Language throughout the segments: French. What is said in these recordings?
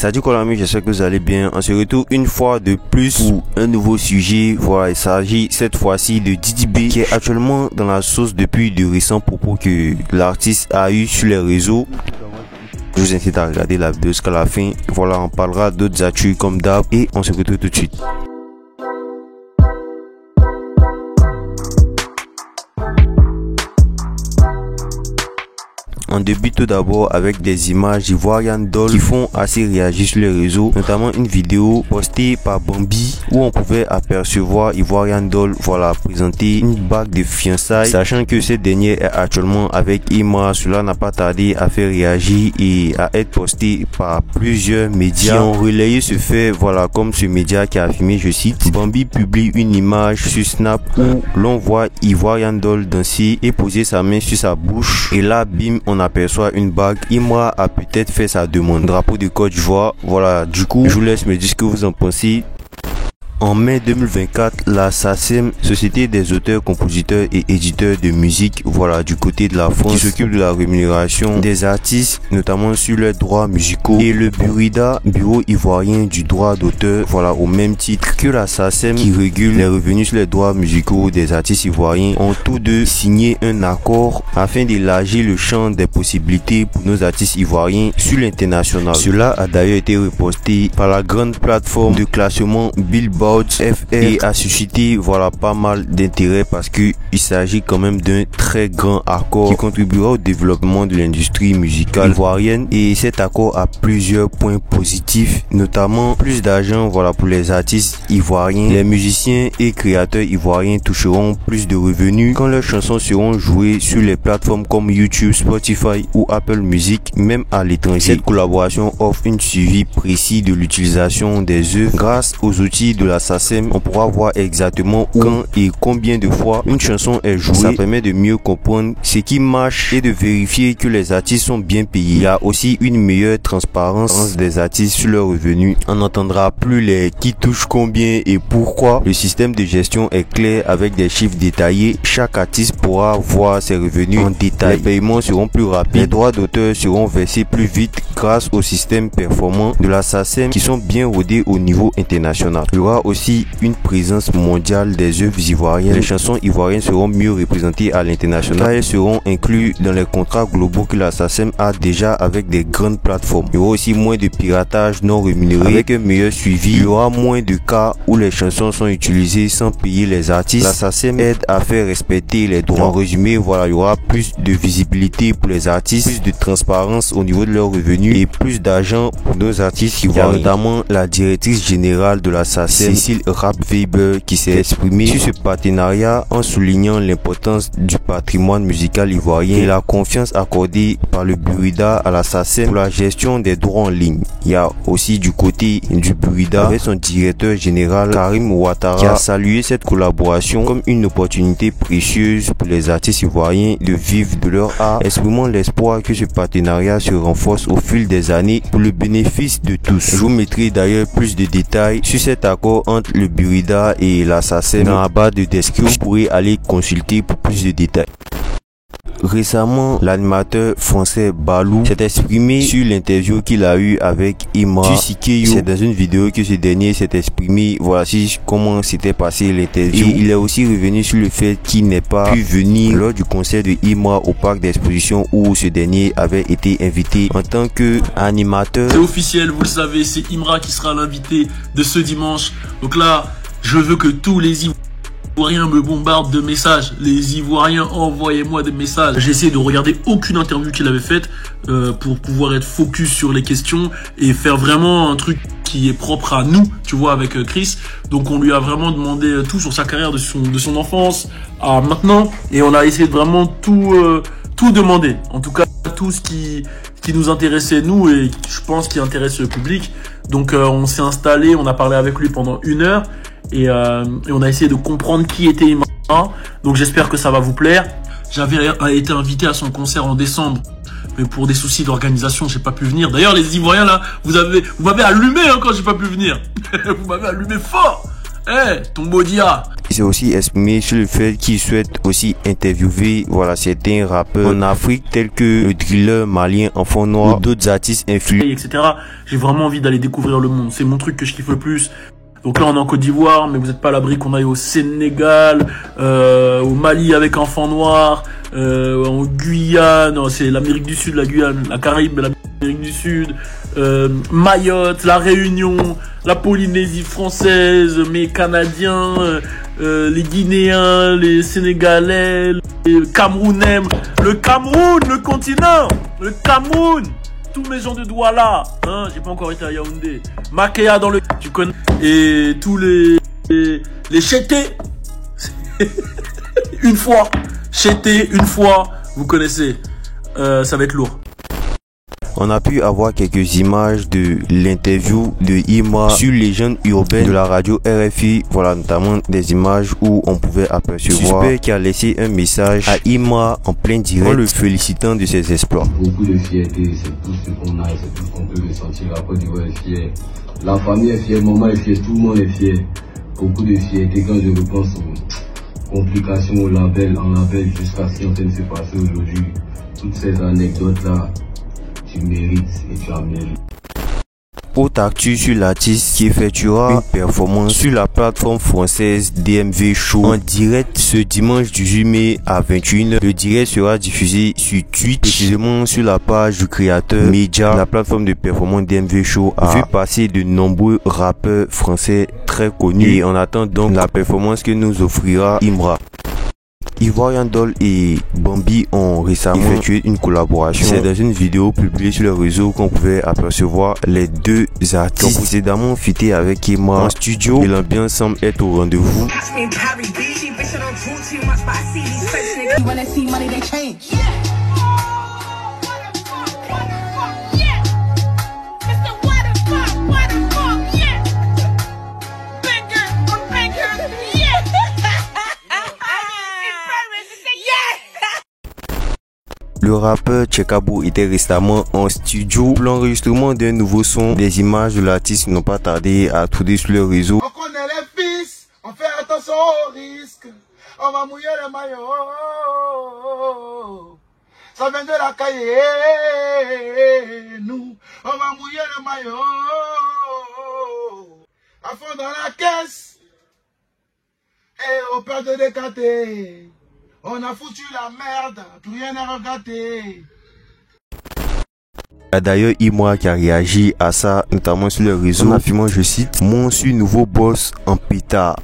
Salut quoi l'ami, j'espère que vous allez bien. On se retrouve une fois de plus pour un nouveau sujet. Voilà, il s'agit cette fois-ci de Didi B qui est actuellement dans la sauce depuis de récents propos que l'artiste a eu sur les réseaux. Je vous invite à regarder la vidéo jusqu'à la fin. Voilà, on parlera d'autres actus comme d'hab et on se retrouve tout de suite. On débute tout d'abord avec des images d'Ivoirian Doll qui font assez réagir sur les réseaux, notamment une vidéo postée par Bambi où on pouvait apercevoir Ivoirian Doll présenter une bague de fiançailles, sachant que cette dernière est actuellement avec Imra. Cela n'a pas tardé à faire réagir et à être posté par plusieurs médias qui ont relayé ce fait. Voilà, comme ce média qui a affirmé, je cite, Bambi publie une image sur Snap où l'on voit Ivoirian Doll danser et poser sa main sur sa bouche, et là bim, on aperçoit une bague. Imra a peut-être fait sa demande. Drapeau de Côte d'Ivoire. Voilà, du coup, je vous laisse me dire ce que vous en pensez. En mai 2024, la SACEM, Société des auteurs, compositeurs et éditeurs de musique, voilà, du côté de la France, qui s'occupe de la rémunération des artistes, notamment sur leurs droits musicaux, et le Burida, Bureau ivoirien du droit d'auteur, voilà, au même titre que la SACEM, qui régule les revenus sur les droits musicaux des artistes ivoiriens, ont tous deux signé un accord afin d'élargir le champ des possibilités pour nos artistes ivoiriens sur l'international. Cela a d'ailleurs été reposté par la grande plateforme de classement Billboard FR et a suscité pas mal d'intérêt parce que il s'agit quand même d'un très grand accord qui contribuera au développement de l'industrie musicale ivoirienne, et cet accord a plusieurs points positifs, notamment plus d'argent pour les artistes ivoiriens. Les musiciens et créateurs ivoiriens toucheront plus de revenus quand leurs chansons seront jouées sur les plateformes comme YouTube, Spotify ou Apple Music, même à l'étranger. Cette collaboration offre un suivi précis de l'utilisation des œuvres grâce aux outils de la SACEM. On pourra voir exactement où, quand et combien de fois une chanson est jouée. Ça permet de mieux comprendre ce qui marche et de vérifier que les artistes sont bien payés. Il y a aussi une meilleure transparence des artistes sur leurs revenus. On n'entendra plus les qui touchent combien et pourquoi. Le système de gestion est clair avec des chiffres détaillés. Chaque artiste pourra voir ses revenus en détail. Les paiements seront plus rapides. Les droits d'auteur seront versés plus vite grâce au système performant de la SACEM qui sont bien rodés au niveau international. Il y aura aussi une présence mondiale des œuvres ivoiriennes. Les chansons ivoiriennes seront mieux représentées à l'international. Elles seront incluses dans les contrats globaux que la SACEM a déjà avec des grandes plateformes. Il y aura aussi moins de piratage non rémunéré avec un meilleur suivi. Il y aura moins de cas où les chansons sont utilisées sans payer les artistes. La SACEM aide à faire respecter les droits. En résumé, il y aura plus de visibilité pour les artistes, plus de transparence au niveau de leurs revenus et plus d'argent pour nos artistes ivoiriens. Il y a notamment la directrice générale de la SACEM, Cécile Rapp-Weber, qui s'est exprimée sur ce partenariat en soulignant l'importance du patrimoine musical ivoirien et la confiance accordée par le Burida à la SACEM pour la gestion des droits en ligne. Il y a aussi du côté du Burida avec son directeur général Karim Ouattara qui a salué cette collaboration comme une opportunité précieuse pour les artistes ivoiriens de vivre de leur art, exprimant l'espoir que ce partenariat se renforce au fil des années pour le bénéfice de tous. Je vous mettrai d'ailleurs plus de détails sur cet accord entre le Burida et la SACEM dans la barre de description. Vous pourrez aller consulter pour plus de détails. Récemment, l'animateur français Balou s'est exprimé sur l'interview qu'il a eu avec Imra. C'est dans une vidéo que ce dernier s'est exprimé. Voici comment s'était passé l'interview. Et il est aussi revenu sur le fait qu'il n'est pas pu venir lors du concert de Imra au parc d'exposition où ce dernier avait été invité en tant qu'animateur. C'est officiel, vous le savez, c'est Imra qui sera l'invité de ce dimanche. Donc là, je veux que tous les Ivoiriens me bombardent de messages. Les Ivoiriens, envoyez-moi des messages. J'ai essayé de regarder aucune interview qu'il avait faite pour pouvoir être focus sur les questions et faire vraiment un truc qui est propre à nous, tu vois, avec Chris. Donc on lui a vraiment demandé tout sur sa carrière de son enfance à maintenant, et on a essayé de vraiment tout demander. En tout cas, tout ce qui nous intéressait nous et je pense qui intéresse le public. Donc on s'est installé, on a parlé avec lui pendant 1 heure. Et on a essayé de comprendre qui était Imra. Donc j'espère que ça va vous plaire. J'avais été invité à son concert en décembre, mais pour des soucis d'organisation, j'ai pas pu venir. D'ailleurs, les Ivoiriens là, vous m'avez allumé quand j'ai pas pu venir. Vous m'avez allumé fort. Ton Bodia. Il s'est aussi exprimé sur le fait qu'il souhaite aussi interviewer certains rappeurs en Afrique tels que le driller malien Enfant Noir ou d'autres artistes influents, etc. J'ai vraiment envie d'aller découvrir le monde. C'est mon truc que je kiffe le plus. Donc là on est en Côte d'Ivoire, mais vous n'êtes pas à l'abri qu'on aille au Sénégal, au Mali avec Enfant Noir, en Guyane, c'est l'Amérique du Sud, la Guyane, la Caraïbe, l'Amérique du Sud, Mayotte, la Réunion, la Polynésie française, mes Canadiens, les Guinéens, les Sénégalais, les Camerounais, le Cameroun, le continent, le Cameroun. Tous mes gens de Douala, j'ai pas encore été à Yaoundé. Makea dans le, tu connais, et tous les chétés. Une fois, chétés, une fois, vous connaissez. Ça va être lourd. On a pu avoir quelques images de l'interview de Imra sur Légende urbaine de la radio RFI. Notamment des images où on pouvait apercevoir Suspect qui a laissé un message à Imra en plein direct en le félicitant de ses exploits. Beaucoup de fierté, c'est tout ce qu'on a, c'est tout ce qu'on peut ressentir. La Côte d'Ivoire est fière, la famille est fière, maman est fière, tout le monde est fier. Beaucoup de fierté quand je repense aux complications au label, en label jusqu'à ce qui est en train de se passer aujourd'hui. Toutes ces anecdotes-là, tu mérites et tu as mérité. Autre actu sur l'artiste qui effectuera une performance sur la plateforme française DMV Show en direct ce dimanche 18 mai à 21h. Le direct sera diffusé sur Twitch, précisément sur la page du créateur Media. La plateforme de performance DMV Show a vu passer de nombreux rappeurs français très connus et on attend donc la performance que nous offrira Imra. Ivorian Doll et Bambi ont récemment effectué une collaboration. C'est dans une vidéo publiée sur le réseau qu'on pouvait apercevoir les deux artistes qui ont précédemment fité avec Imra en studio et l'ambiance semble être au rendez-vous. Le rappeur Tchekabou était récemment en studio pour l'enregistrement d'un nouveau son. Des images de l'artiste n'ont pas tardé à tourner sur le réseau. On connaît les fils, on fait attention au risque. On va mouiller le maillot. Ça vient de la cahier, nous. On va mouiller le maillot. À fond dans la caisse. Et au peur de décater. On a foutu la merde, plus rien à regarder. Il y a d'ailleurs Imra qui a réagi à ça, notamment sur le réseau, en affirmant, je cite, « Mon nouveau boss en pétard ».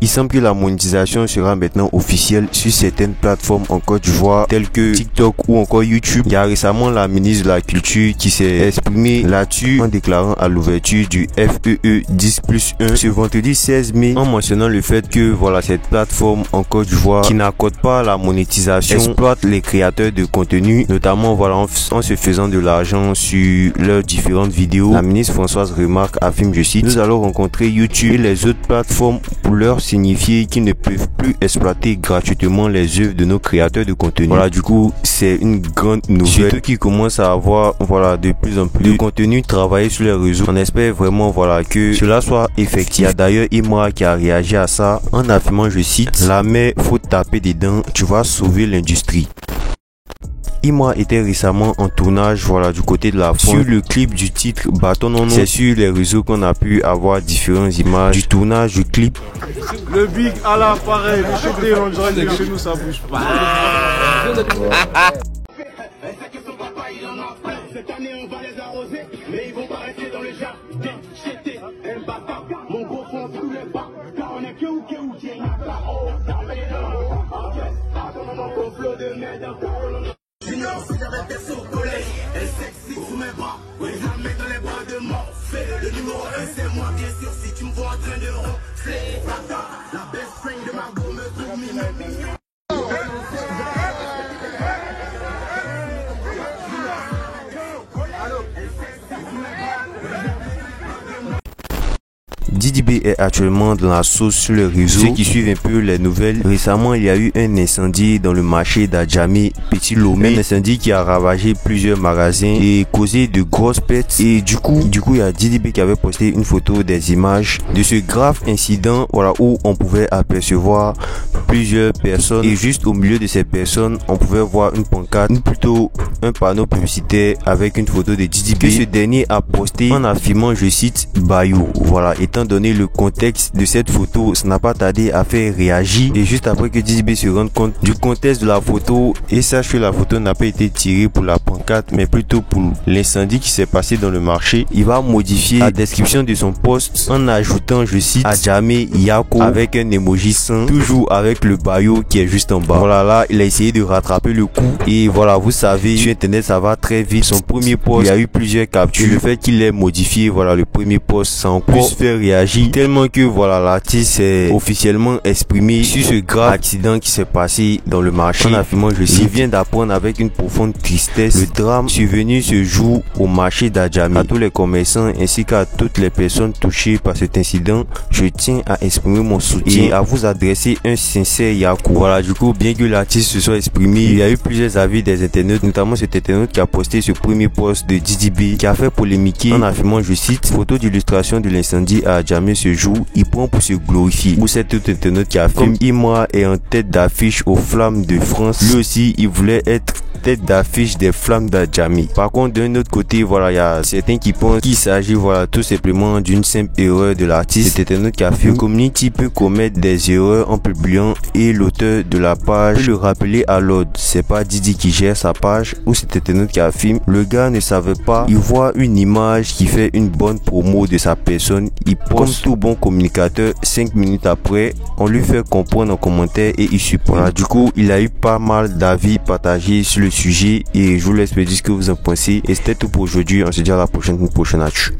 Il semble que la monétisation sera maintenant officielle sur certaines plateformes en Côte d'Ivoire telles que TikTok ou encore YouTube. Il y a récemment la ministre de la Culture qui s'est exprimée là-dessus en déclarant à l'ouverture du FEE 10+1 ce vendredi 16 mai en mentionnant le fait que cette plateforme en Côte d'Ivoire qui n'accorde pas la monétisation exploite les créateurs de contenu, notamment en se faisant de l'argent sur leurs différentes vidéos. La ministre Françoise Remarque affirme, je cite, « Nous allons rencontrer YouTube et les autres plateformes pour leur signifier qu'ils ne peuvent plus exploiter gratuitement les œuvres de nos créateurs de contenu. » Du coup, c'est une grande nouvelle. Surtout qui commence à avoir de plus en plus de contenu travaillé sur les réseaux. On espère vraiment que cela soit effectif. Il y a d'ailleurs Imra qui a réagi à ça en affirmant, je cite, « La mer, faut taper dedans, tu vas sauver l'industrie ». Imra était récemment en tournage du côté de la France sur le clip du titre Bâton non. C'est sur les réseaux qu'on a pu avoir différentes images du tournage du clip. Le big à l'appareil, le chanté, on dirait que chez nous ça bouge pas. Cette année on va les arroser, mais ils vont pas rester dans le jardin. J'étais un bâtard, mon gros fond tous les bas, car on est que ou tiens pas. Oh, t'as mis mon flot de merde. Junior, si j'avais percé au collège, elle sexy sous mes bras, oui, je la mets dans les bras de Morphée. Le numéro 1 c'est moi, bien sûr, si tu me vois en train de ronfler. La best friend de ma go me trouve mignon. Didi B est actuellement dans la sauce sur les réseaux. Ceux qui suivent un peu les nouvelles, récemment il y a eu un incendie dans le marché d'Adjamé, Petit Lomé, un incendie qui a ravagé plusieurs magasins et causé de grosses pertes. Et du coup il y a Didi B qui avait posté une photo des images de ce grave incident, voilà, où on pouvait apercevoir plusieurs personnes et juste au milieu de ces personnes on pouvait voir une pancarte, ou plutôt un panneau publicitaire avec une photo de Didi B. Ce dernier a posté en affirmant, je cite, Bayou. Voilà, étant donné le contexte de cette photo, ça n'a pas tardé à faire réagir. Et juste après que Didi B se rende compte du contexte de la photo et sache que la photo n'a pas été tirée pour la pancarte mais plutôt pour l'incendie qui s'est passé dans le marché, il va modifier la description de son post en ajoutant, je cite, Adjamé Yako avec un emoji sans, toujours avec le Bayou qui est juste en bas. Voilà, là il a essayé de rattraper le coup et voilà, vous savez, sur internet ça va très vite. Son premier post, il y a eu plusieurs captures. Le fait qu'il ait modifié, voilà, le premier post, ça a encore fait réagir tellement que voilà, l'artiste s'est officiellement exprimé sur ce grave accident qui s'est passé dans le marché en affirmant, je cite, il vient d'apprendre avec une profonde tristesse le drame survenu ce jour au marché d'Adjamé. À tous les commerçants ainsi qu'à toutes les personnes touchées par cet incident, je tiens à exprimer mon soutien et à vous adresser un sincère Yakou. Voilà, du coup, bien que l'artiste se soit exprimé, il y a eu plusieurs avis des internautes, notamment cet internaute qui a posté ce premier post de Didi B qui a fait polémiquer en affirmant, je cite, photo d'illustration de l'incendie à Adjamé ce jour, il prend pour se glorifier. Ou cet autre internaute qui affirme, Imra est en tête d'affiche aux Flammes de France, lui aussi il voulait être tête d'affiche des Flammes d'Adjamé. Par contre, d'un autre côté, voilà, il y a certains qui pensent qu'il s'agit, voilà, tout simplement d'une simple erreur de l'artiste. Cet internaute qui affirme, le community peut commettre des erreurs en publiant et l'auteur de la page peut le rappeler à l'ordre. C'est pas Didi qui gère sa page. Ou cet internaute qui affirme, le gars ne savait pas, il voit une image qui fait une bonne promo de sa personne, il poste comme tout bon communicateur, 5 minutes après, on lui fait comprendre en commentaire et il supporte. Voilà, du coup, il a eu pas mal d'avis partagés sur le sujet et je vous laisse me dire ce que vous en pensez. Et c'était tout pour aujourd'hui. On se dit à la prochaine actu.